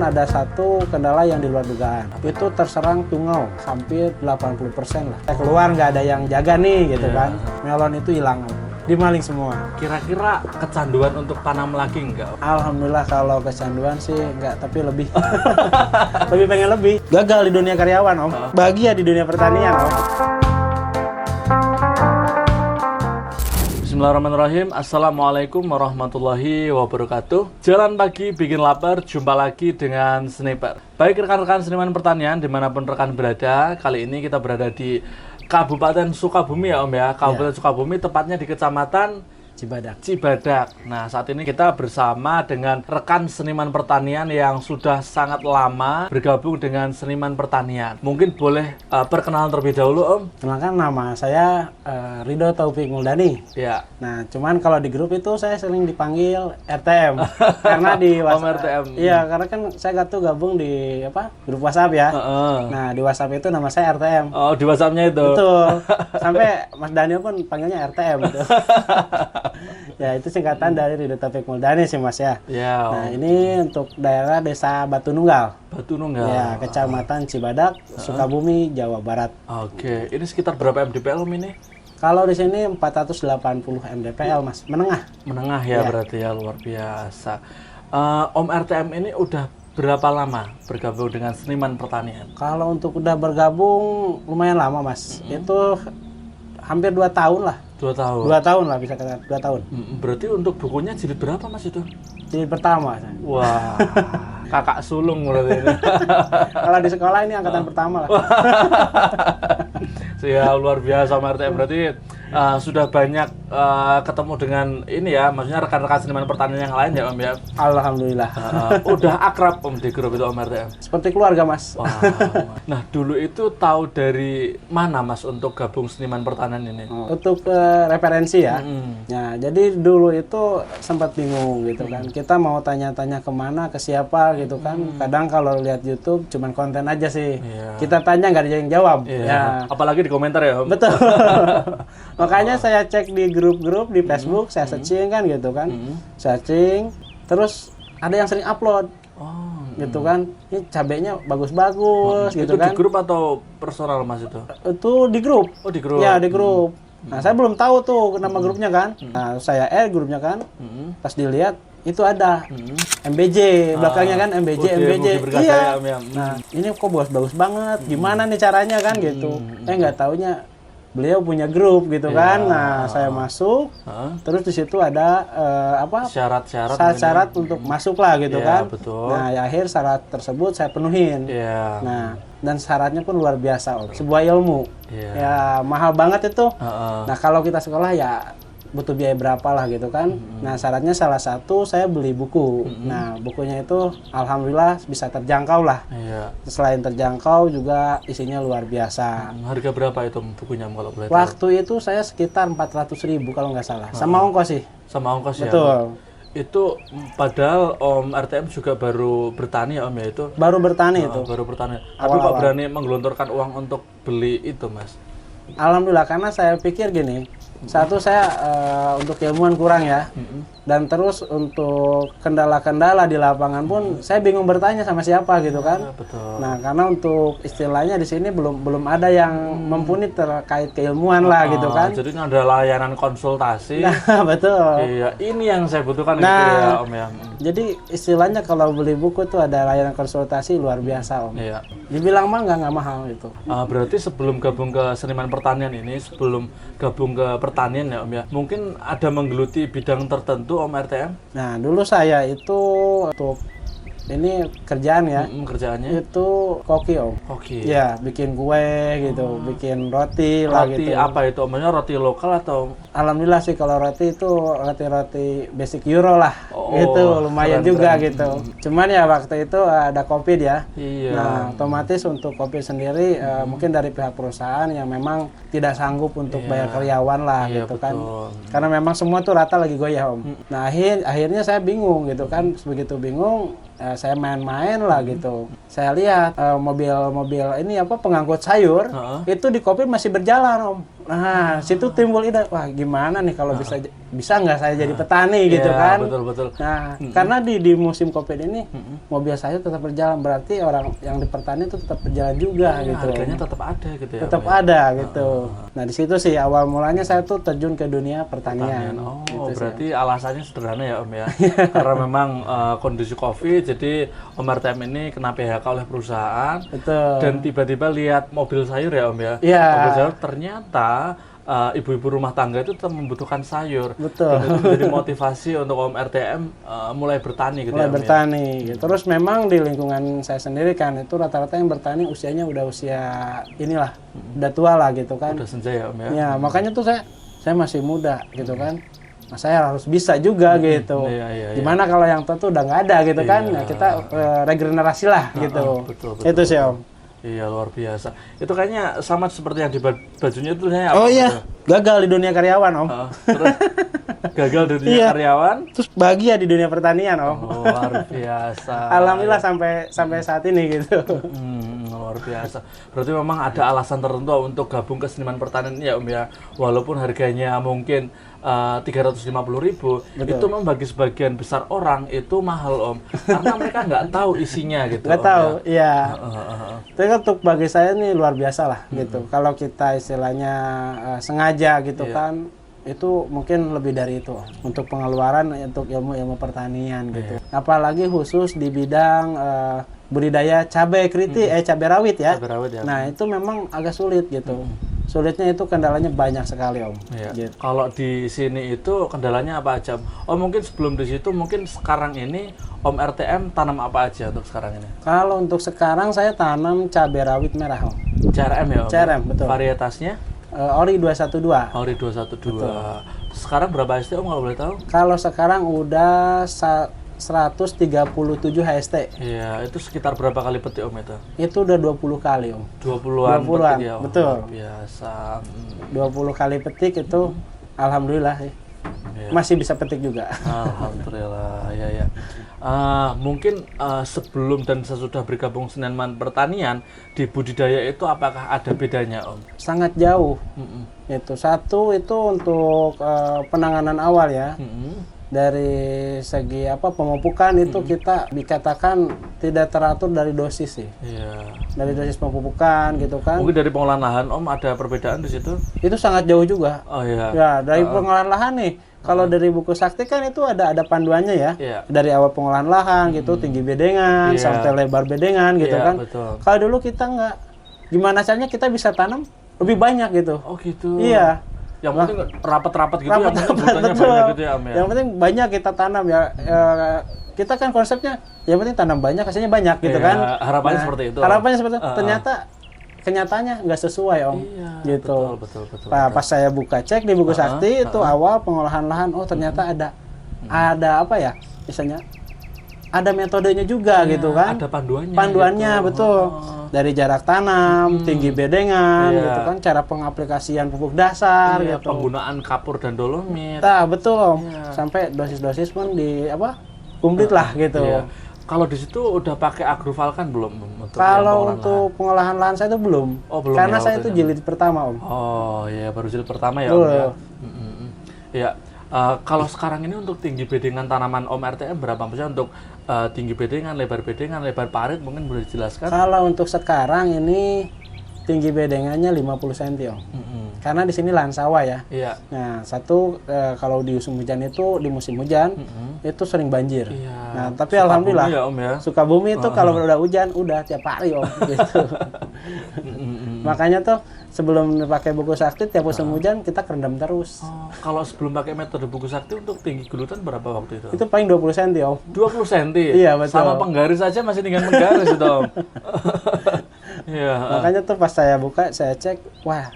ada satu kendala yang di luar dugaan. Itu terserang tungau, hampir 80% lah. Saya keluar nggak ada yang jaga nih gitu kan. Melon itu hilang, dimaling semua. Kira-kira kecanduan untuk tanam lagi nggak? Alhamdulillah kalau kecanduan sih nggak, tapi lebih. Lebih pengen lebih. Gagal di dunia karyawan Om, bahagia di dunia pertanian Om. Bismillahirrahmanirrahim. Assalamualaikum warahmatullahi wabarakatuh. Jalan pagi bikin lapar, jumpa lagi dengan Sniper. Baik rekan-rekan seniman pertanian dimanapun rekan berada, kali ini kita berada di Kabupaten Sukabumi ya Om ya. Kabupaten Sukabumi, tepatnya di Kecamatan Cibadak. Nah, saat ini kita bersama dengan rekan seniman pertanian yang sudah sangat lama bergabung dengan seniman pertanian. Mungkin boleh perkenalan terlebih dahulu Om. Kenalkan, nama saya Ridho Taufik Muldani. Ya. Nah, cuman kalau di grup itu saya sering dipanggil RTM. Karena di Om RTM. Iya, karena kan saya gabung di grup WhatsApp ya. Nah, di WhatsApp itu nama saya RTM. Oh, di WhatsApp-nya itu. Betul. Sampai Mas Daniel pun panggilnya RTM gitu. Ya, itu singkatan dari Ridho Taufik Muldani sih Mas ya. Ya. Nah, ini untuk daerah Desa Batu Nunggal. Batu Nunggal. Ya, Kecamatan Cibadak, Sukabumi, Jawa Barat. Oke, ini sekitar berapa MDPL Om ini? Kalau di sini 480 mdpl Mas, menengah. Menengah ya, berarti ya, luar biasa. Om RTM ini udah berapa lama bergabung dengan seniman pertanian? Kalau untuk udah bergabung lumayan lama Mas. Itu hampir 2 tahun lah. 2 tahun. 2 tahun lah bisa katakan, 2 tahun. Berarti untuk bukunya jilid berapa Mas itu? Jilid pertama. Wah, kakak sulung berarti ini. Kalau di sekolah ini angkatan pertama lah. Ya, luar biasa Om RTM, berarti sudah banyak ketemu dengan ini ya, maksudnya rekan-rekan seniman pertanian yang lain ya Om ya? Alhamdulillah. Udah akrab Om di grup itu Om RTM? Seperti keluarga Mas. Wah. Nah, dulu itu tahu dari mana Mas untuk gabung seniman pertanian ini? Untuk referensi ya. Ya, jadi dulu itu sempat bingung gitu kan. Kita mau tanya-tanya kemana, ke siapa gitu kan. Kadang kalau lihat YouTube cuman konten aja sih. Kita tanya nggak ada yang jawab. Ya. Apalagi di komentar ya Om? Betul. Makanya saya cek di grup-grup di Facebook, saya searching kan gitu kan. Searching, terus ada yang sering upload. Gitu kan. Ini cabenya bagus-bagus gitu kan. Itu di grup atau personal Mas itu? Itu di grup. Oh, di grup. Ya, di grup. Nah, saya belum tahu tuh nama grupnya kan. Nah, saya add grupnya kan. Pas dilihat itu ada MBJ, belakangnya kan MBJ. Iya. Nah, ini kok bagus banget. Gimana nih caranya kan gitu. Nggak taunya beliau punya grup gitu kan. Nah, saya masuk. Terus di situ ada syarat-syarat untuk masuk lah gitu kan. Betul. Nah, ya, akhir syarat tersebut saya penuhin. Nah, dan syaratnya pun luar biasa Om. Sebuah ilmu. Ya, mahal banget itu. Nah, kalau kita sekolah ya butuh biaya berapa lah gitu kan. Nah, syaratnya salah satu saya beli buku. Nah, bukunya itu alhamdulillah bisa terjangkau lah. Selain terjangkau juga isinya luar biasa. Harga berapa itu bukunya kalau boleh tahu? Waktu itu saya sekitar 400.000 kalau nggak salah. Sama ongkos sih. Sama ongkos ya? Betul. Itu padahal Om RTM juga baru bertani ya Om ya itu? Baru bertani itu. Baru bertani. Tapi kok berani menggelontorkan uang untuk beli itu Mas? Alhamdulillah, karena saya pikir gini. Satu, saya untuk ilmuwan kurang ya. Dan terus untuk kendala-kendala di lapangan pun saya bingung bertanya sama siapa gitu kan. Betul. Nah, karena untuk istilahnya di sini belum ada yang mumpuni terkait keilmuan lah gitu kan. Jadi ada layanan konsultasi. Nah, betul. Iya, ini yang saya butuhkan nah, gitu ya Om ya. Jadi istilahnya kalau beli buku tuh ada layanan konsultasi luar biasa Om. Iya. Dibilang mah nggak mahal itu. Berarti sebelum gabung ke seniman pertanian ini, sebelum gabung ke pertanian ya Om ya, mungkin ada menggeluti bidang tertentu Om RTM? Nah, dulu saya itu untuk ini kerjaan ya. Kerjaannya? Itu koki Om. Koki? Ya, bikin kue gitu, bikin roti lah gitu. Roti apa itu? Omnya roti lokal atau? Alhamdulillah sih kalau roti itu roti-roti basic Euro lah. Gitu, lumayan juga gitu. Cuman ya waktu itu ada Covid ya. Iya. Nah, otomatis untuk Covid sendiri mungkin dari pihak perusahaan yang memang tidak sanggup untuk bayar karyawan lah gitu kan. Karena memang semua tuh rata lagi goyah Om. Nah, akhirnya saya bingung gitu kan. Begitu bingung, saya main-main lah gitu. Saya lihat mobil ini pengangkut sayur itu di Covid masih berjalan Om. Nah, situ timbul ide, wah gimana nih kalau bisa nggak saya jadi petani gitu kan? Betul. Nah, karena di musim Covid ini mobil saya tetap berjalan, berarti orang yang di pertanian itu tetap berjalan juga gitu. Harganya tetap ada gitu ya. Tetap ada gitu. Nah, di situ sih awal mulanya saya tuh terjun ke dunia pertanian. Oh, gitu berarti alasannya sederhana ya Om ya. Karena memang kondisi Covid, jadi Om RTM ini kena PHK oleh perusahaan. Betul. Dan tiba-tiba lihat mobil sayur ya Om ya. Iya. Mobil sayur ternyata ibu-ibu rumah tangga itu tetap membutuhkan sayur. Betul. Dan itu menjadi motivasi untuk Om RTM mulai bertani gitu Mulai ya Om bertani. Terus memang di lingkungan saya sendiri kan itu rata-rata yang bertani usianya udah usia inilah, udah tua lah gitu kan. Udah senja ya Om ya. Ya, makanya tuh saya masih muda gitu kan. Nah, saya harus bisa juga gitu. Iya. Gimana kalau yang tua tuh udah nggak ada gitu kan? Nah, kita regenerasi lah gitu. Betul. Itu sih Om. Iya, luar biasa. Itu kayaknya sama seperti yang di bajunya itu apa? Oh iya, gagal di dunia karyawan Om. Terus gagal di dunia karyawan, terus bahagia di dunia pertanian Om. Oh, luar biasa. Alhamdulillah sampai saat ini gitu. Luar biasa. Berarti memang ada alasan tertentu untuk gabung ke seniman pertanian ya Om ya. Walaupun harganya mungkin 350.000, itu memang bagi sebagian besar orang itu mahal Om. Karena mereka nggak tahu isinya gitu. Nggak tahu, iya. Tapi untuk bagi saya ini luar biasa lah gitu. Kalau kita istilahnya sengaja gitu kan, itu mungkin lebih dari itu untuk pengeluaran untuk ilmu pertanian gitu. Apalagi khusus di bidang budidaya cabai cabai rawit ya. Cabai rawit ya. Nah, itu memang agak sulit gitu. Sulitnya itu kendalanya banyak sekali Om. Iya. Gitu. Kalau di sini itu kendalanya apa aja? Oh mungkin sebelum di situ mungkin sekarang ini Om RTM tanam apa aja untuk sekarang ini? Kalau untuk sekarang saya tanam cabai rawit merah Om. CRM ya Om? CRM betul. Varietasnya? Ori 212. Ori 212. Sekarang berapa HST Om kalau boleh tahu? Kalau sekarang udah 137 HST. Iya, itu sekitar berapa kali petik Om itu? Itu udah 20 kali Om. 20-an petik ya Om? Betul. Luar biasa. 20 kali petik itu alhamdulillah sih. Iya. Masih bisa petik juga. Alhamdulillah, ya. Mungkin sebelum dan sesudah bergabung seniman pertanian di budidaya itu apakah ada bedanya Om? Sangat jauh. Itu satu itu untuk penanganan awal ya. Dari segi pemupukan itu kita dikatakan tidak teratur dari dosis sih. Iya. Dari dosis pemupukan gitu kan. Mungkin dari pengolahan lahan Om ada perbedaan di situ? Itu sangat jauh juga. Oh iya. Ya, dari pengolahan lahan nih. Kalau dari buku sakti kan itu ada panduannya ya. Iya. Dari awal pengolahan lahan gitu, tinggi bedengan sampai lebar bedengan gitu kan. Betul. Kalau dulu kita nggak, gimana caranya kita bisa tanam lebih banyak gitu. Oh gitu. Iya. Yang penting rapat-rapat gitu Rapat-rapat, ya, betul. banyak gitu ya Om ya. Yang penting banyak kita tanam ya. Kita kan konsepnya yang penting tanam banyak, hasilnya banyak gitu kan. Harapannya seperti itu. Harapannya seperti itu. Ternyata kenyataannya nggak sesuai Om. Iya, gitu. Betul. Pas saya buka cek di buku sakti itu awal pengolahan lahan, ternyata ada apa ya? Misalnya ada metodenya juga gitu kan. Ada panduannya. Panduannya gitu. betul. Dari jarak tanam, tinggi bedengan, gitu kan, cara pengaplikasian pupuk dasar, gitu. Penggunaan kapur dan dolomit. Nah, betul Om. Sampai dosis-dosis pun komplit lah gitu. Iya. Kalau di situ udah pakai agrofalkan belum? Kalau untuk pengolahan lahan saya itu belum. Oh, belum. Karena saya itu jilid pertama Om. Oh iya, baru jilid pertama ya Om ya. Iya. Kalau sekarang ini untuk tinggi bedengan tanaman Om RTM berapa? Maksudnya untuk tinggi bedengan, lebar parit mungkin boleh dijelaskan? Kalau untuk sekarang ini tinggi bedengannya 50 cm Om. Karena di sini lahan sawah ya. Iya. Nah, kalau di musim hujan itu di musim hujan itu sering banjir. Iya. Nah, tapi alhamdulillah ya, Om ya. Sukabumi itu kalau udah hujan udah tiap hari Om gitu. Makanya tuh sebelum pakai buku sakti tiap musim hujan kita kerendam terus. Kalau sebelum pakai metode buku sakti untuk tinggi gelutan berapa waktu itu? Itu paling 20 cm Om. 20 cm? Iya betul. Sama penggaris aja masih tinggal menggaris itu Om. Iya. Makanya tuh pas saya buka saya cek, wah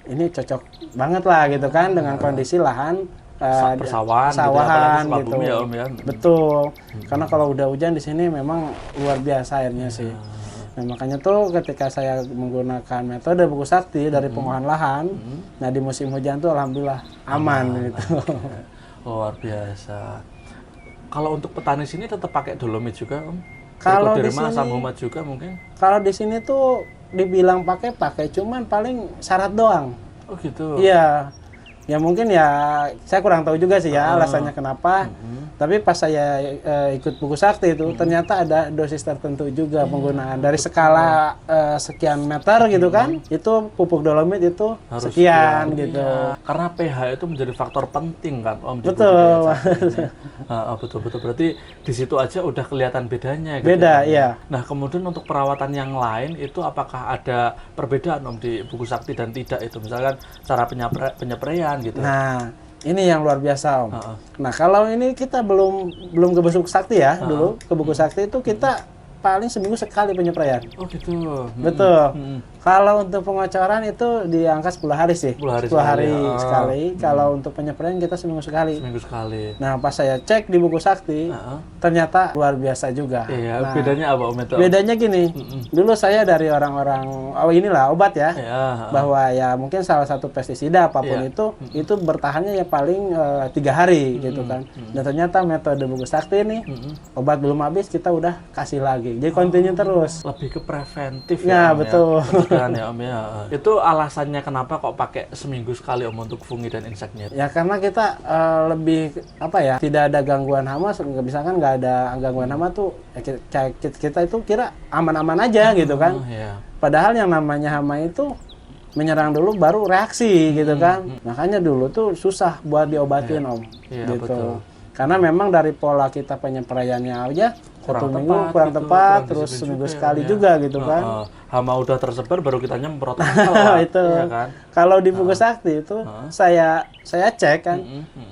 ini cocok banget lah gitu kan dengan kondisi lahan persawahan gitu. Ya, Om, ya. Betul. Karena kalau udah hujan di sini memang luar biasa airnya sih. Nah, makanya tuh ketika saya menggunakan metode buku sakti dari pengolahan lahan, nah di musim hujan tuh alhamdulillah aman gitu. Luar biasa. Kalau untuk petani sini tetap pakai dolomit juga, Om? Kalau di sini Samhomat juga mungkin? Kalau di sini tuh dibilang pakai, cuman paling syarat doang. Oh gitu. Iya. Ya mungkin ya saya kurang tahu juga sih ya alasannya kenapa. Tapi pas saya ikut buku sakti itu ternyata ada dosis tertentu juga penggunaan dari skala sekian meter gitu kan. Itu pupuk dolomit itu Harus sekian sekian, gitu. iya. Karena pH itu menjadi faktor penting kan Om di Betul. budidaya cacing ini. Betul. Berarti di situ aja udah kelihatan bedanya gitu. Beda, Om, iya. Nah, kemudian untuk perawatan yang lain itu apakah ada perbedaan Om di buku sakti dan tidak itu? Misalkan cara penyepraian gitu. Nah, ini yang luar biasa Om. Nah, kalau ini kita belum ke buku sakti ya dulu. Ke buku sakti itu kita paling seminggu sekali penyepraian. Oh gitu. Betul. Kalau untuk pengocoran itu di angka 10 hari sih. 10 hari 10 hari sekali. sekali. Kalau untuk penyepraian kita seminggu sekali. Seminggu sekali. Nah, pas saya cek di buku sakti, ternyata luar biasa juga. Iya, Nah, bedanya apa Om itu? bedanya gini, dulu saya dari orang-orang, inilah obat ya, Ya. bahwa ya mungkin salah satu pestisida apapun itu bertahannya ya paling 3 hari gitu kan. Dan ternyata metode buku sakti ini, obat belum habis kita udah kasih lagi. Jadi continue terus. Lebih ke preventif Ya, Om, betul. Kan ya Om ya. Itu alasannya kenapa kok pakai seminggu sekali Om untuk fungi dan inseknya? Ya karena kita lebih apa ya, tidak ada gangguan hama, misalkan nggak ada gangguan hama tuh ya kita itu kira aman-aman aja gitu kan. Iya. Padahal yang namanya hama itu menyerang dulu baru reaksi gitu kan. Makanya dulu tuh susah buat diobatin Om. Iya, Gitu. betul. Karena memang dari pola kita penyepraiannya aja Kurang satu minggu tepat kurang gitu, tepat, kurang terus disiplin seminggu juga ya, sekali Om, ya. juga gitu kan. Hama udah tersebar baru kita nyemprot lah, Itu. ya kan? Kalau di buku sakti itu saya cek kan,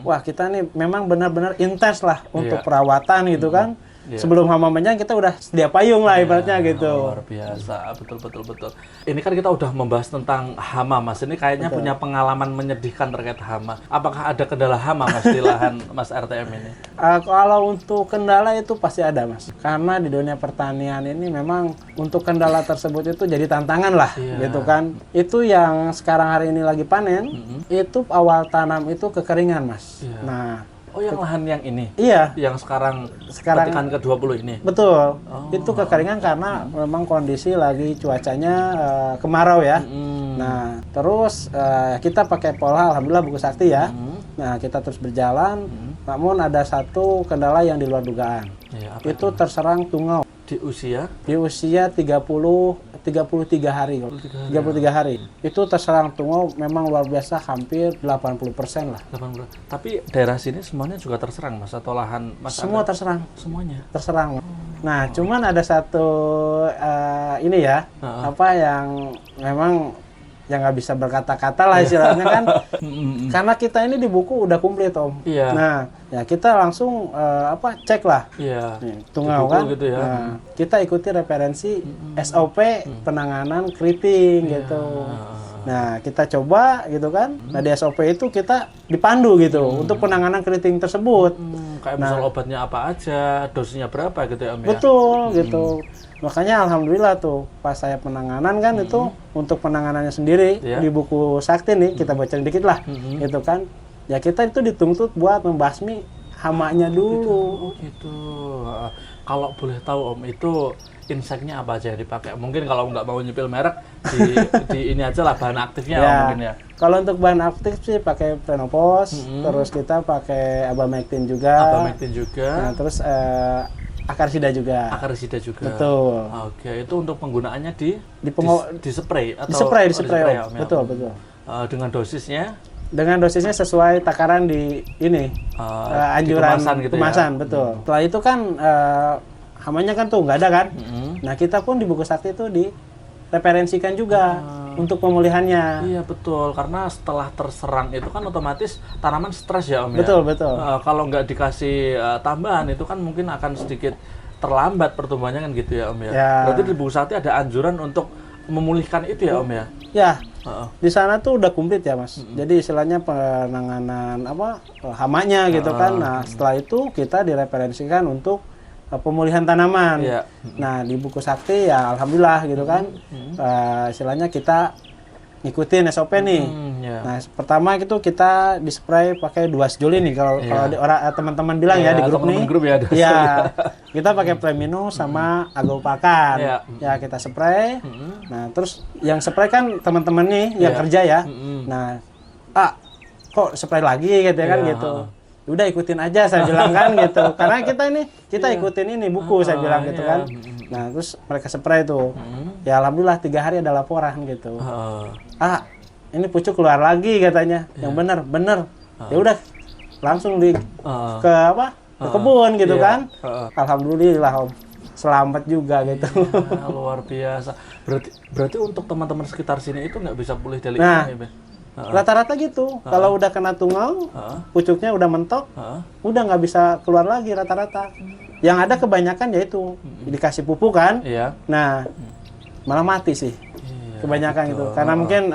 wah kita nih memang benar-benar intens lah untuk Iya. perawatan gitu kan. Iya. Sebelum hama menyerang kita udah sedia payung lah ibaratnya gitu. Luar biasa, betul. Ini kan kita udah membahas tentang hama, Mas. Ini kayaknya punya pengalaman menyedihkan terkait hama. Apakah ada kendala hama, Mas, di lahan Mas RTM ini? Kalau untuk kendala itu pasti ada Mas. Karena di dunia pertanian ini memang untuk kendala tersebut itu jadi tantangan lah gitu kan. Itu yang sekarang hari ini lagi panen, itu awal tanam itu kekeringan Mas. Iya. Nah, Oh, yang lahan yang ini? iya. Yang sekarang Sekarang- petikan ke-20 ini? Betul, itu kekeringan karena memang kondisi lagi cuacanya kemarau ya. Nah, terus kita pakai pola alhamdulillah buku sakti ya. Nah, kita terus berjalan. Namun ada satu kendala yang di luar dugaan. Iya, apa Itu terserang tungau di usia? di usia 33 hari. 33 hari. Itu terserang tungau memang luar biasa, hampir 80% lah. 80. Tapi daerah sini semuanya juga terserang, Mas, atau lahan Mas? Semua terserang. Semuanya? Terserang. Nah, cuman ada satu ini ya, apa yang memang yang nggak bisa berkata-kata lah istilahnya kan, karena kita ini di buku udah komplit Om. Iya. Nah, ya kita langsung cek lah. Iya. Nih, tungau Di buku kan. gitu ya. Nah, kita ikuti referensi SOP penanganan keriting gitu. Nah, kita coba gitu kan. Nah, di SOP itu kita dipandu gitu untuk penanganan keriting tersebut. Kayak misal obatnya apa aja, dosisnya berapa gitu ya Om ya? Betul gitu. Makanya alhamdulillah tuh pas saya penanganan kan itu untuk penanganannya sendiri di buku sakti nih kita baca dikit lah gitu kan. Ya kita itu dituntut buat membasmi hamanya dulu. Oh gitu. Kalau boleh tahu Om, itu inseknya apa aja yang dipakai? Mungkin kalau nggak mau nyepil merek di ini aja lah bahan aktifnya Om, mungkin ya. Kalau untuk bahan aktif sih pakai Prenopos, terus kita pakai Abamectin juga. Abamectin juga. Nah, terus Akarsida juga. Akarsida juga. Betul. Oke, itu untuk penggunaannya di spray atau di spray ya, Om, ya? Betul. Dengan dosisnya? Dengan dosisnya sesuai takaran di ini anjuran di kemasan gitu kemasan, ya? betul. Setelah itu kan hamanya kan tuh nggak ada kan. Nah kita pun di buku sakti itu direferensikan juga untuk pemulihannya. Iya betul, karena setelah terserang itu kan otomatis tanaman stres ya Om ya. Betul. Kalau nggak dikasih tambahan itu kan mungkin akan sedikit terlambat pertumbuhannya kan gitu ya Om ya. Berarti di buku sakti ada anjuran untuk memulihkan itu ya Om ya. Ya, di sana tuh udah komplit ya Mas. Jadi istilahnya penanganan hamanya gitu kan. Nah setelah itu kita direferensikan untuk pemulihan tanaman. Nah di buku sakti ya alhamdulillah gitu kan. Istilahnya kita ngikutin SOP nih. Nah pertama itu kita dispray pakai 2 sejoli nih kalau teman-teman bilang ya di grup nih. Ya kita pakai Premino sama Agopakan. Ya kita spray. Nah terus yang spray kan teman-teman nih yang kerja ya. Nah, kok spray lagi gitu ya kan gitu. Udah ikutin aja saya bilang kan gitu. Karena kita ikutin ini buku saya bilang gitu kan. Nah, terus mereka spray tuh. Ya alhamdulillah 3 hari ada laporan gitu. Ini pucuk keluar lagi katanya. Yang bener. Ya udah langsung ke kebun gitu kan. Alhamdulillah Om. Selamat juga gitu. Ya, luar biasa. Berarti untuk teman-teman sekitar sini itu nggak bisa pulih dari ini, rata-rata gitu. Kalau udah kena tungau, pucuknya udah mentok, udah nggak bisa keluar lagi rata-rata. Yang ada kebanyakan yaitu dikasih pupuk kan. Nah, malah mati sih. Kebanyakan gitu. Karena mungkin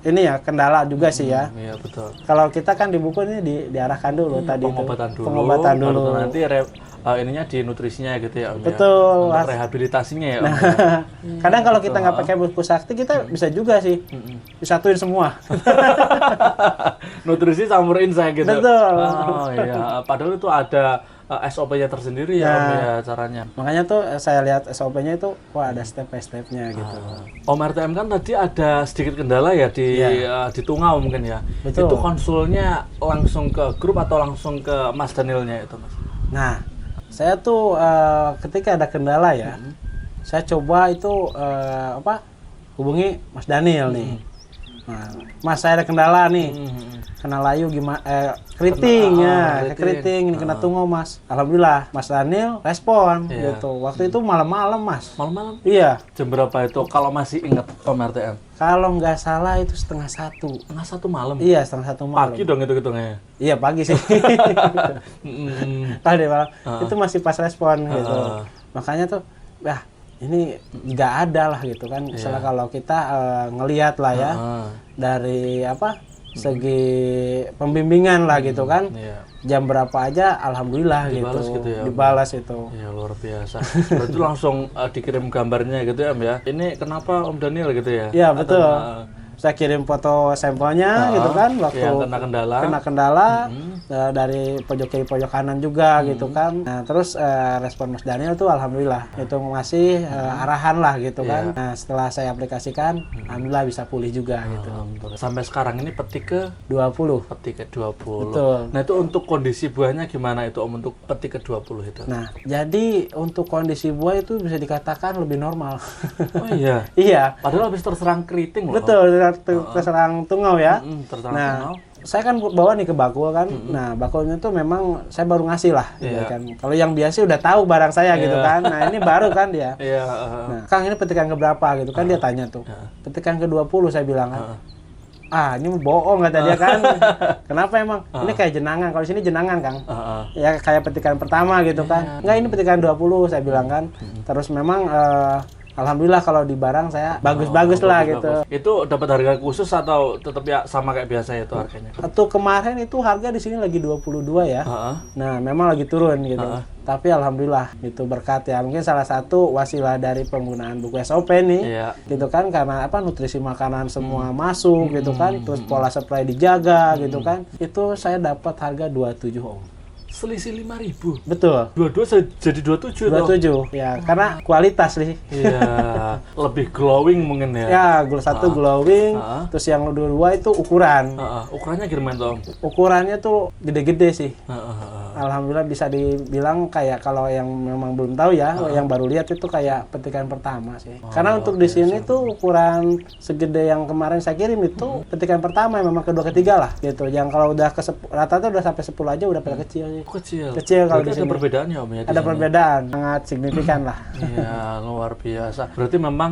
ini ya kendala juga sih ya. Iya, betul. Kalau kita kan di buku ini diarahkan dulu tadi pengobatan dulu. Nanti ininya di nutrisinya gitu ya Om. Betul. Untuk rehabilitasinya ya Om. Nah, kadang kalau kita nggak pakai buku sakti kita bisa juga sih disatuin semua. Nutrisi campurin saya gitu. Betul. Oh iya, padahal itu ada SOP-nya tersendiri ya Om ya caranya. Makanya tuh saya lihat SOP-nya itu ada step by step-nya gitu. Om RTM kan tadi ada sedikit kendala ya di tungau mungkin ya. Betul. Itu konsulnya langsung ke grup atau langsung ke Mas Danielnya itu Mas? Nah, saya tuh ketika ada kendala ya, saya coba itu hubungi Mas Daniel nih. Nah, Mas saya ada kendala nih, kena layu gimana? Keriting, ini kena tungau Mas. Alhamdulillah Mas Daniel respon gitu. Waktu itu malam-malam Mas. Malam-malam? Iya. Jam berapa itu? Kalau masih ingat Om RTM? Kalau nggak salah itu 12:30. 1:30 malam? Iya, 1:30 malam. Pagi dong itu-hitungnya? Iya, pagi sih. Tadi malam. Itu masih pas respon gitu. Makanya tuh, ini nggak ada lah gitu kan. Misalnya kalau kita ngelihat lah ya, dari segi pembimbingan lah gitu kan. Jam berapa aja, alhamdulillah dibalas gitu ya, dibalas itu. Ya luar biasa. Berarti langsung dikirim gambarnya gitu ya Om ya. Ini kenapa Om Daniel gitu ya? Iya betul. Saya kirim foto sampelnya gitu kan waktu kena kendala dari pojok kiri pojok kanan juga gitu kan. Nah terus respon Mas Daniel tuh alhamdulillah itu ngasih arahan lah gitu kan. Nah setelah saya aplikasikan alhamdulillah bisa pulih juga gitu. Sampai sekarang ini petik ke 20. Petik ke 20. Betul. Nah itu untuk kondisi buahnya gimana itu Om untuk petik ke 20 itu? Nah jadi untuk kondisi buah itu bisa dikatakan lebih normal. Oh iya? Iya. Padahal habis terserang keriting loh. Betul. Terserang tungau ya. Tungau. Saya kan bawa nih ke bakul kan. Nah, bakulnya tuh memang saya baru ngasih lah gitu kan. Kalau yang biasa udah tahu barang saya gitu kan. Nah, ini baru kan dia. Nah, Kang ini petikan ke berapa gitu kan dia tanya tuh. Petikan ke 20 saya bilang kan. Ini bohong kata dia kan. Kenapa emang? Ini kayak jenangan. Kalau sini jenangan, Kang. Ya kayak petikan pertama gitu kan. Enggak, ini petikan 20 saya bilang kan. Terus memang alhamdulillah kalau di barang saya bagus-bagus lah gitu. Itu dapat harga khusus atau tetap ya sama kayak biasa itu harganya? Atau kemarin itu harga di sini lagi 22 ya. Nah, memang lagi turun gitu. Tapi alhamdulillah itu berkat ya. Mungkin salah satu wasilah dari penggunaan buku SOP nih. Gitu kan karena nutrisi makanan semua masuk gitu kan. Terus pola supply dijaga gitu kan. Itu saya dapat harga 27 Om. Selisih 5.000. Betul. 22 jadi 27 tuh. Ya, karena kualitas nih. Iya, lebih glowing mungkin ya. Ya, satu glowing, terus yang kedua itu ukuran. Ukurannya gimana tuh? Ukurannya tuh gede-gede sih. Alhamdulillah bisa dibilang kayak kalau yang memang belum tahu ya, yang baru lihat itu kayak petikan pertama sih. Karena untuk di sini tuh ukuran segede yang kemarin saya kirim itu petikan pertama yang memang kedua ketiga lah gitu. Yang kalau udah ke rata-rata udah sampai 10 aja udah pada kecil. Kecil kalau di sini. Ada perbedaannya Om ya? Ada perbedaan, sangat signifikan lah. Iya, luar biasa. Berarti memang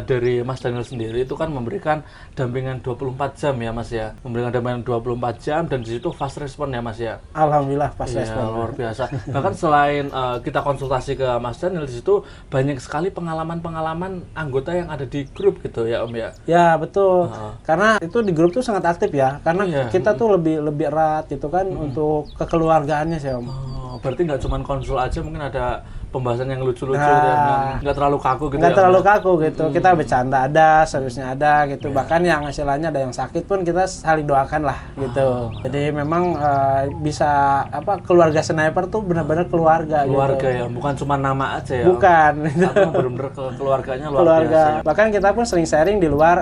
dari Mas Daniel sendiri itu kan memberikan dampingan 24 jam ya Mas ya? Memberikan dampingan 24 jam dan di situ fast respon ya Mas ya? Alhamdulillah fast respon. Luar biasa. Bahkan selain kita konsultasi ke Mas Daniel di situ banyak sekali pengalaman-pengalaman anggota yang ada di grup gitu ya Om ya? Ya betul. Karena itu di grup tuh sangat aktif ya. Karena kita tuh lebih erat gitu kan untuk kekeluargaannya sih Om. Berarti nggak cuma konsul aja, mungkin ada pembahasan yang lucu-lucu gitu ya. Nggak terlalu kaku gitu. Nggak terlalu kaku gitu. Kita bercanda ada, seriusnya ada gitu. Bahkan yang istilahnya ada yang sakit pun kita saling doakan lah gitu. Jadi memang bisa keluarga sniper tuh benar-benar keluarga Keluarga gitu. ya, bukan cuma nama aja ya. Bukan. Tapi benar-benar keluarganya luar Keluarga. biasa. Bahkan kita pun sering sharing di luar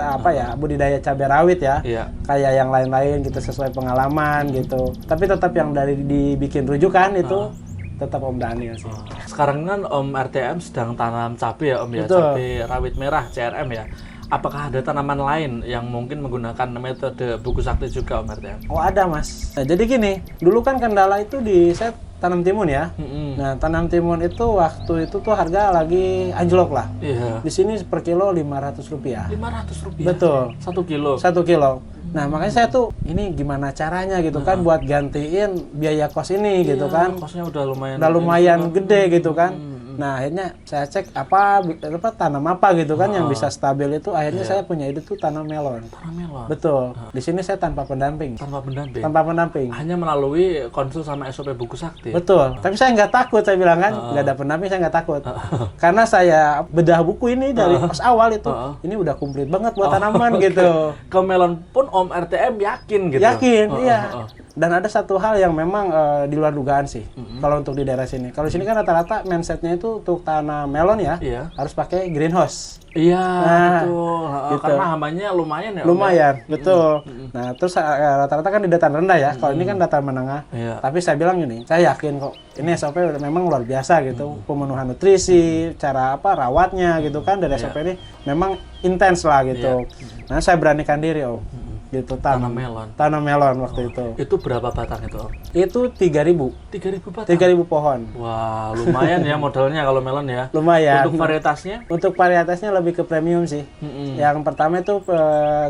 budidaya cabai rawit ya. Iya. Kayak yang lain-lain gitu sesuai pengalaman gitu. Tapi tetap yang dari dibikin rujukan itu tetap Om Daniel sih. Sekarang kan Om RTM sedang tanam cabai ya Om ya, Betul. cabai rawit merah CRM ya. Apakah ada tanaman lain yang mungkin menggunakan metode buku sakti juga Om RTM? Oh ada Mas. Nah, jadi gini, dulu kan kendala itu saya tanam timun ya. Nah tanam timun itu waktu itu tuh harga lagi anjlok lah. Iya. Di sini per kilo Rp500. Rp500. Betul. 1 kilo. 1 kilo. Nah makanya saya tuh ini gimana caranya gitu kan buat gantiin biaya kos ini gitu kan. Kosnya udah lumayan. Udah lumayan gede gitu kan. Nah akhirnya saya cek apa tanam apa gitu kan yang bisa stabil itu. Akhirnya saya punya ide tuh tanam melon. Tanam melon. Betul. Di sini saya tanpa pendamping. Tanpa pendamping. Tanpa pendamping. Hanya melalui konsul sama SOP buku sakti. Betul. Tapi saya nggak takut, saya bilang kan nggak ada pendamping saya nggak takut. Karena saya bedah buku ini dari pas awal itu, ini udah komplit banget buat tanaman gitu. Ke melon pun Om RTM yakin gitu. Yakin, iya. Dan ada satu hal yang memang di luar dugaan sih. Kalau untuk di daerah sini, kalau sini kan rata-rata mindsetnya itu untuk tanam melon ya, harus pakai greenhouse. Iya, betul. Gitu. Karena hambanya lumayan ya. Om, Lumayan, betul. Nah, terus rata-rata kan di dataran rendah ya. Kalau ini kan dataran menengah. Iya. Tapi saya bilang gini, saya yakin kok ini SOP udah memang luar biasa gitu. Pemenuhan nutrisi, cara rawatnya gitu kan dari SOP ini memang intens lah gitu. Nah, saya beranikan diri Om. Gitu Tanam melon. Tanam melon waktu itu. Itu berapa batang itu Om? Itu 3.000. 3.000 batang. 3.000 pohon. Wah, lumayan ya modalnya kalau melon ya. Lumayan. Untuk varietasnya? Untuk varietasnya lebih ke premium sih. Yang pertama itu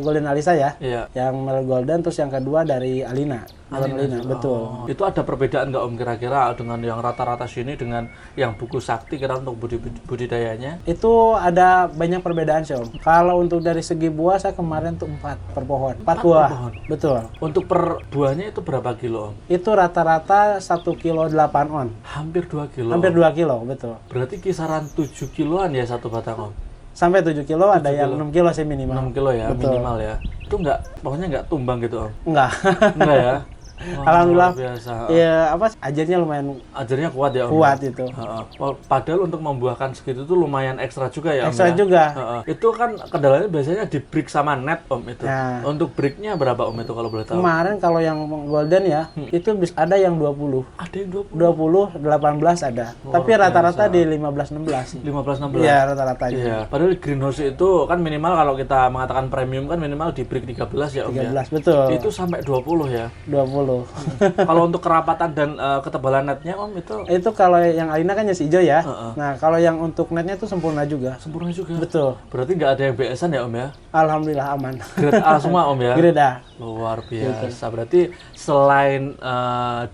Golden Alisa ya. Iya. Yang Melon Golden, terus yang kedua dari Alina. Alina, betul. Itu ada perbedaan nggak Om kira-kira dengan yang rata-rata sini dengan yang buku sakti kira untuk budidayanya? Itu ada banyak perbedaan sih Om. Kalau untuk dari segi buah saya kemarin tuh 4 per pohon. 4 buah. pohon? Betul. Untuk per buahnya itu berapa kilo Om? Itu rata-rata 1 kilo 8 on. Hampir 2 kilo. Hampir 2 kilo, betul. Berarti kisaran 7 kiloan ya satu batang Om? Sampai 7 kilo, ada yang 6 kilo sih minimal. 6 kilo ya, Betul. minimal ya. Itu pokoknya nggak tumbang gitu Om? Enggak. Enggak ya? Wah, Alhamdulillah. luar biasa. Ya, ajarnya lumayan Ajarnya kuat ya Om? kuat itu. Padahal untuk membuahkan segitu tuh lumayan ekstra juga ya Om? Ekstra ya? juga. Itu kan kendalanya biasanya di brick sama net Om itu. Nah. Untuk bricknya berapa Om itu kalau boleh tahu? Kemarin kalau yang golden ya, itu ada yang 20. Ada yang 20? 20, 18 ada. Tapi rata-rata di 15-16. 15-16? Iya, rata-ratanya. Iya. Padahal greenhouse itu kan minimal kalau kita mengatakan premium kan minimal di brick 13 ya Om 13, ya? betul. Itu sampai 20 ya? 20. Kalau untuk kerapatan dan ketebalan netnya Om itu? Itu kalau yang Alina kan jas hijau ya. Nah, kalau yang untuk netnya itu sempurna juga. Sempurna juga? Betul. Berarti nggak ada yang BS-an ya Om ya? Alhamdulillah aman. Grade A semua Om ya? Grade A. Luar biasa. Berarti selain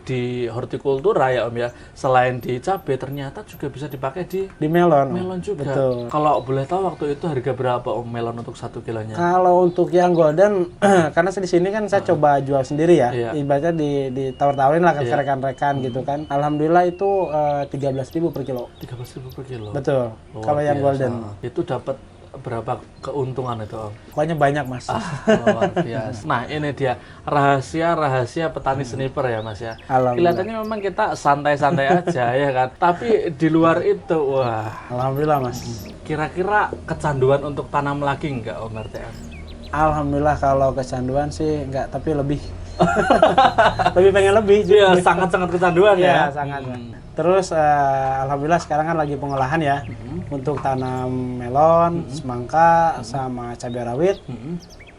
di hortikultura ya Om ya, selain di cabai ternyata juga bisa dipakai di melon. melon juga. Betul. Kalau boleh tahu waktu itu harga berapa Om melon untuk 1 kilonya? Kalau untuk yang golden, karena di sini kan saya coba jual sendiri ya. Iya. Ibaratnya ditawar-tawarin lah ke rekan-rekan gitu kan. Alhamdulillah itu 13.000 per kilo. 13.000 per kilo. Betul. Luar Kalau yang biasa. golden. Itu dapat berapa keuntungan itu Om? Pokoknya banyak Mas. Luar biasa. Nah ini dia rahasia petani sniper ya Mas ya. Alhamdulillah. Kelihatannya memang kita santai-santai aja ya kan. Tapi di luar itu wah. Alhamdulillah Mas. Kira-kira kecanduan untuk tanam lagi nggak Om RTM? Alhamdulillah kalau kecanduan sih enggak, tapi lebih. Lebih pengen lebih. Iya, sangat-sangat kecanduan Iya, ya. sangat. Terus alhamdulillah sekarang kan lagi pengolahan ya. Untuk tanam melon, semangka, sama cabai rawit.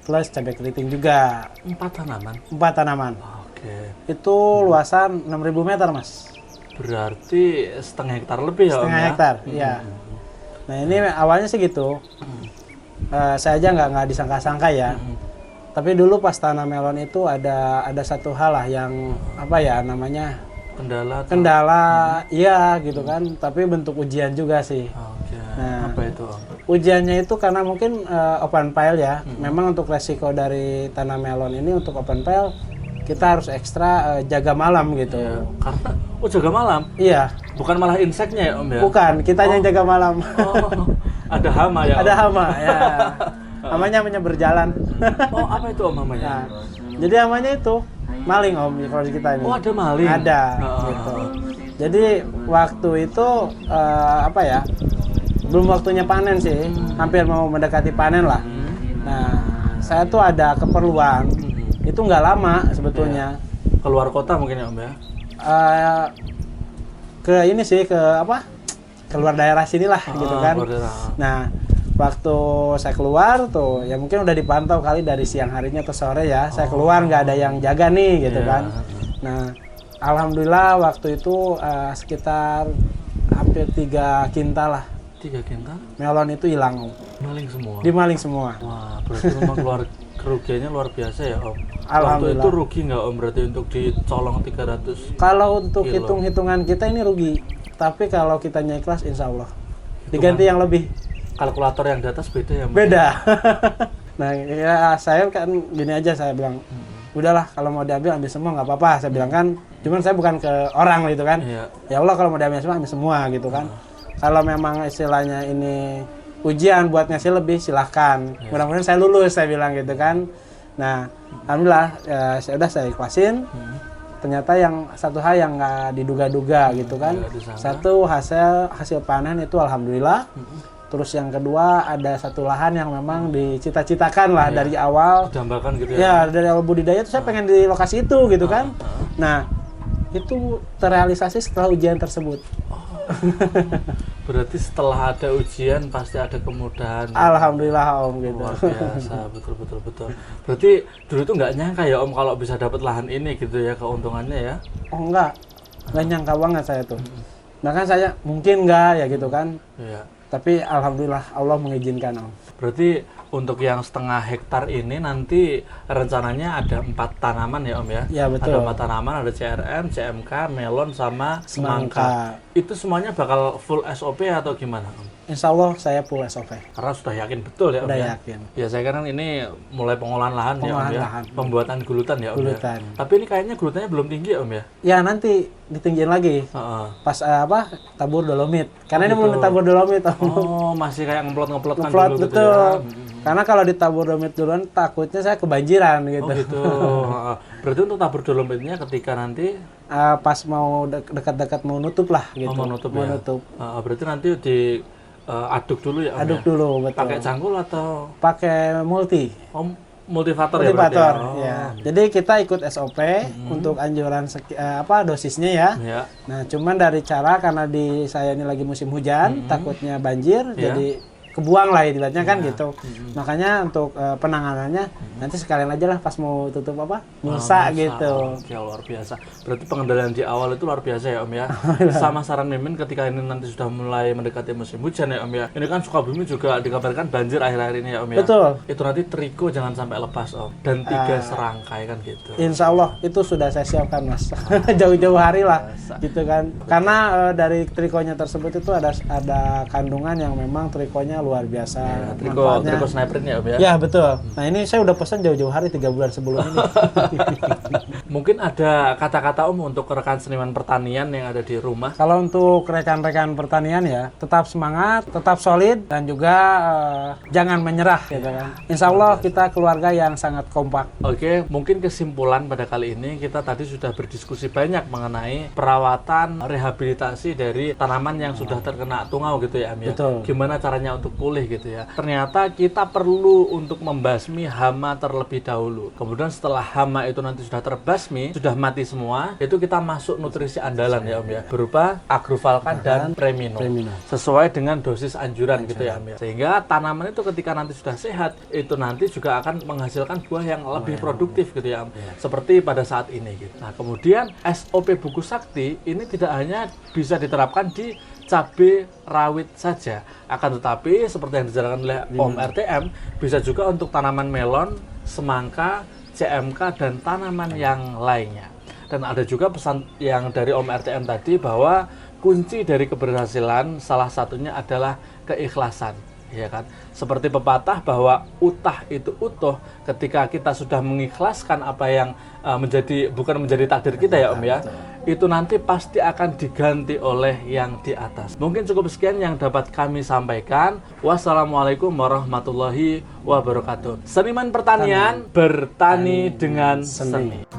Plus cabai keriting juga. 4 tanaman. 4 tanaman. Oke. Itu luasan 6.000 meter, Mas. Berarti setengah hektar lebih ya Om Setengah ya? hektar, iya. Nah ini awalnya sih gitu. Saya aja nggak disangka-sangka ya. Tapi dulu pas tanam melon itu ada satu hal lah yang apa ya namanya kendala, iya gitu kan. Tapi bentuk ujian juga sih. Oke. Nah, Apa itu Om? Ujiannya itu karena mungkin open pile ya. Memang untuk resiko dari tanam melon ini untuk open pile kita harus ekstra jaga malam gitu. Karena jaga malam? Iya. Bukan malah inseknya ya Om ya? Bukan, kita yang jaga malam. Ada hama ya Om? Ada hama ya. Hamanya berjalan. Apa itu Om hamanya? Nah, jadi hamanya itu maling Om kalau di kita ini. Ada maling? Ada gitu. Jadi waktu itu belum waktunya panen sih, hampir mau mendekati panen lah. Nah, saya tuh ada keperluan, itu nggak lama sebetulnya. Keluar kota mungkin ya Om ya? Keluar daerah sinilah gitu kan. Nah, waktu saya keluar tuh, ya mungkin udah dipantau kali dari siang harinya atau sore ya, saya keluar nggak ada yang jaga nih gitu kan. Nah, alhamdulillah waktu itu sekitar hampir 3 kintal lah. 3 kintal? Melon itu hilang Om. Maling semua? Dimaling semua. Wah, berarti memang kerugiannya luar biasa ya Om. Alhamdulillah. Waktu itu rugi nggak Om berarti untuk dicolong 300? Kalau untuk hitung-hitungan kita ini rugi. Tapi kalau kita ikhlas insya Allah. Diganti yang lebih. Kalkulator yang di atas beda ya Om? Beda. Nah ya saya kan gini aja saya bilang. Udahlah kalau mau diambil ambil semua nggak apa-apa. Saya bilang kan. Cuman saya bukan ke orang gitu kan. Ya Allah kalau mau diambil semua ambil semua gitu kan. Kalau memang istilahnya ini ujian buat ngasih lebih silahkan. Mudah-mudahan saya lulus saya bilang gitu kan. Nah alhamdulillah saya ikhlasin. Ternyata yang satu hal yang nggak diduga-duga gitu kan. Satu hasil panen itu alhamdulillah. Terus yang kedua ada satu lahan yang memang dicita-citakan lah dari awal. Didambakan gitu ya? Ya dari awal budidaya itu saya pengen di lokasi itu gitu kan. Nah itu terrealisasi setelah ujian tersebut. Berarti setelah ada ujian pasti ada kemudahan. Alhamdulillah Om gitu. Luar biasa, betul. Berarti dulu tuh nggak nyangka ya Om kalau bisa dapat lahan ini gitu ya keuntungannya ya? Oh nggak nyangka banget saya tuh. Bahkan saya mungkin nggak ya gitu kan. Iya. Tapi alhamdulillah Allah mengizinkan Om. Berarti untuk yang 1/2 hektar ini nanti rencananya ada 4 tanaman ya Om ya? Ya betul. Ada 4 tanaman, ada CRM, CMK, melon sama semangka. Itu semuanya bakal full SOP atau gimana Om? Insya Allah saya full SOP. Karena sudah yakin betul ya Om Udah ya? yakin. Ya saya kan ini mulai pengolahan lahan ya Om ya? Lahan. Pembuatan gulutan ya Om Gulutan. ya? Tapi ini kayaknya gulutannya belum tinggi ya Om ya? Ya nanti ditinggiin lagi. Pas tabur dolomit. Karena ini belum ditabur dolomit Om. Oh masih kayak ngeplot kan ngeplot dulu betul. gitu ya? Karena kalau ditabur dolomit duluan takutnya saya kebanjiran gitu. Oh gitu. Berarti untuk tabur dolomitnya ketika nanti pas mau dekat-dekat mau nutup lah gitu. mau nutup ya? Nutup. Berarti nanti aduk dulu ya Om aduk ya? dulu betul. Pakai cangkul atau pakai multi. Multivator ya? Multivator berarti ya. Jadi kita ikut SOP untuk anjuran dosisnya ya. Nah, cuman dari cara karena di saya ini lagi musim hujan, takutnya banjir jadi kebuang lah ibaratnya kan gitu. Makanya untuk penanganannya nanti sekalian aja lah pas mau tutup mulsa gitu. Ya luar biasa. Berarti pengendalian di awal itu luar biasa ya Om ya. Sama saran Mimin ketika ini nanti sudah mulai mendekati musim hujan ya Om ya. Ini kan Sukabumi juga dikabarkan banjir akhir-akhir ini ya Om ya. Betul. Itu nanti triko jangan sampai lepas Om. Dan 3 serangkai kan gitu. Insya Allah itu sudah saya siapkan Mas. Jauh-jauh hari lah gitu kan. Karena dari trikonya tersebut itu ada kandungan yang memang trikonya luar biasa. Ya, triko sniper ya Om ya? Ya betul. Nah ini saya udah pesan jauh-jauh hari 3 bulan sebelum ini. Mungkin ada kata-kata Om untuk rekan seniman pertanian yang ada di rumah? Kalau untuk rekan-rekan pertanian ya tetap semangat, tetap solid dan juga jangan menyerah gitu kan. Insya Allah kita keluarga yang sangat kompak. Oke, mungkin kesimpulan pada kali ini kita tadi sudah berdiskusi banyak mengenai perawatan rehabilitasi dari tanaman yang sudah terkena tungau gitu ya Am ya. Betul. Gimana caranya untuk pulih gitu ya. Ternyata kita perlu untuk membasmi hama terlebih dahulu. Kemudian setelah hama itu nanti sudah terbasmi, sudah mati semua, itu kita masuk nutrisi andalan ya Om ya. Berupa Agrofalcan dan Premino. Sesuai dengan dosis anjuran gitu ya Om ya. Sehingga tanaman itu ketika nanti sudah sehat, itu nanti juga akan menghasilkan buah yang lebih produktif gitu ya Om. Seperti pada saat ini gitu. Nah, kemudian SOP Buku Sakti ini tidak hanya bisa diterapkan di cabai rawit saja, akan tetapi seperti yang dijelaskan oleh Om RTM bisa juga untuk tanaman melon, semangka, CMK dan tanaman yang lainnya. Dan ada juga pesan yang dari Om RTM tadi bahwa kunci dari keberhasilan salah satunya adalah keikhlasan. ya kan? Seperti pepatah bahwa utah itu utuh ketika kita sudah mengikhlaskan apa yang bukan menjadi takdir kita ya Om ya. Itu nanti pasti akan diganti oleh yang di atas. Mungkin cukup sekian yang dapat kami sampaikan. Wassalamualaikum warahmatullahi wabarakatuh. Seniman pertanian bertani dengan seni.